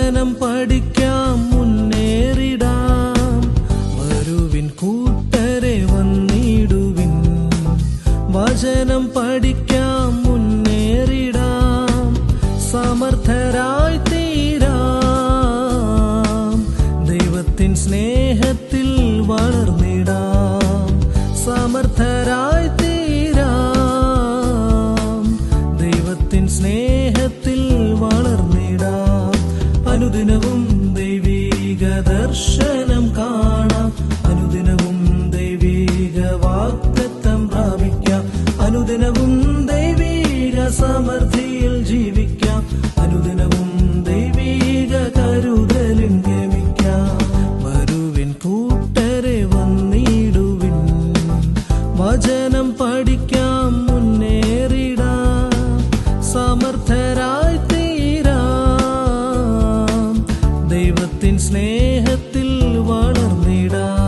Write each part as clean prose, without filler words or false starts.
വചനം പഠിക്കാം മുന്നേറിടാം. വരുവിൻ കൂട്ടരെ വന്നിടുവിൻ, വചനം പഠിക്കാം മുന്നേറിടാം. സമർത്ഥരായി തീരാം, ദൈവത്തിൻ സ്നേഹത്തിൽ വളർന്നിടാം. സമർത്ഥരായി തീരാം, ദൈവത്തിൻ സ്നേഹത്തിൽ വളർന്നിടാം. അനുദിനവും ദൈവീക ദർശനം കാണാം, അനുദിനവും ദൈവീക വാഗ്ദത്തം പ്രാപിക്കാം. അനുദിനവും ദൈവീക സമൃദ്ധിയിൽ ജീവിക്കാം, അനുദിനവും ദൈവീക കരുതലിൽ ഗമിക്കാം. വരുവിൻ കൂട്ടരെ വന്നിടുവിൻ, വചനം പഠിക്കാം മുന്നേറിടാം. സമർത്ഥരായി തീരാം, ദൈവത്തിൻ സ്നേഹത്തിൽ വളർന്നിടാം.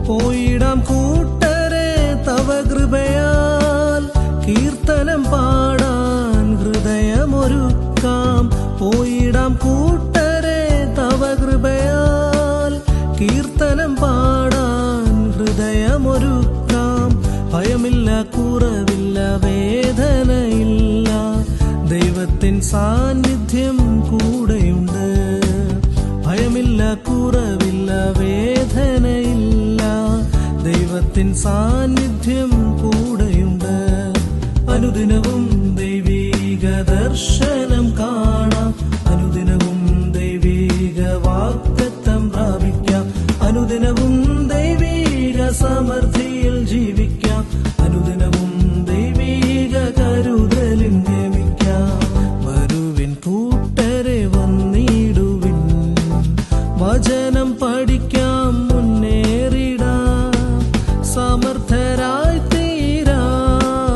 പോയിടാം കൂട്ടരെ തവ കൃപയാൽ, കീർത്തനം പാടാൻ ഹൃദയമൊരുക്കാം. പോയിടാം കൂട്ടരെ തവ കൃപയാൽ, കീർത്തനം പാടാൻ ഹൃദയമൊരുക്കാം. ഭയമില്ല, കുറവില്ല, വേദനയില്ല, ദൈവത്തിൻ സാന്നിധ്യം കൂടെയുണ്ട്. ഭയമില്ല, കുറവില്ല, വേദനയില്ല, ദൈവത്തിൻ സാന്നിധ്യം കൂടെയുണ്ട്. അനുദിനവും ദൈവീക ദർശനം കാണാം, അനുദിനവും ദൈവീക വാഗ്ദത്തം പ്രാപിക്കാം. അനുദിനവും ദൈവീക സമൃദ്ധിയിൽ ജീവിക്കാം, അനുദിനവും ദൈവീക കരുതലിൽ ഗമിക്കാം. വരുവിൻ കൂട്ടരെ വന്നിടുവിൻ, വചനം പഠിക്കാം മുന്നേറിടാം. സമർത്ഥരായി തീരാം,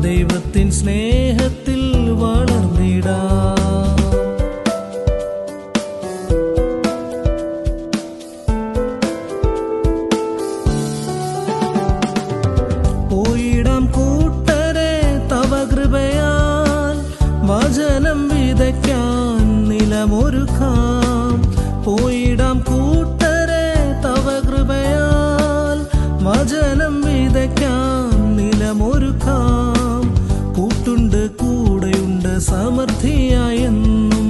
ദൈവത്തിൻ സ്നേഹത്തിൽ വളർന്നിടാം. പോയിടാം കൂട്ടരെ തവ കൃപയാൽ, വചനം വിതയ്ക്കാൻ നിലമൊരുക്കാം. പോയിടാം കൂട്ടരെ തവ കൃപയാൽ, വചനം വിതയ്ക്കാൻ നിലമൊരുക്കാം. കൂട്ടുണ്ട്, കൂടെയുണ്ട്, സമൃദ്ധിയായെന്നും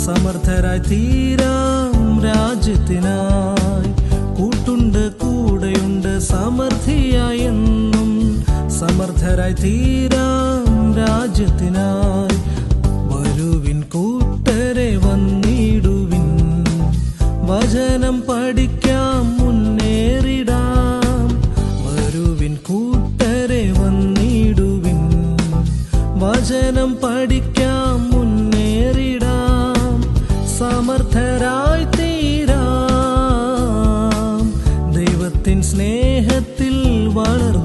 സമർത്ഥരായി തീരാം രാജ്യത്തിനായി. കൂട്ടുണ്ട്, കൂടെയുണ്ട്, സമൃദ്ധിയായെന്നും സമർത്ഥരായി തീരാം രാജ്യത്തിനായി. വരുവിൻ കൂട്ടരെ വന്നിടുവിൻ, വചനം പഠിക്കാം മുന്നേറിടാം. വരുവിൻ കൂട്ടരെ വന്നിടുവിൻ, വചനം പഠിക്കാം മുന്നേറിടാം. സമർത്ഥരായി തീരാം, ദൈവത്തിൻ സ്നേഹത്തിൽ വളർ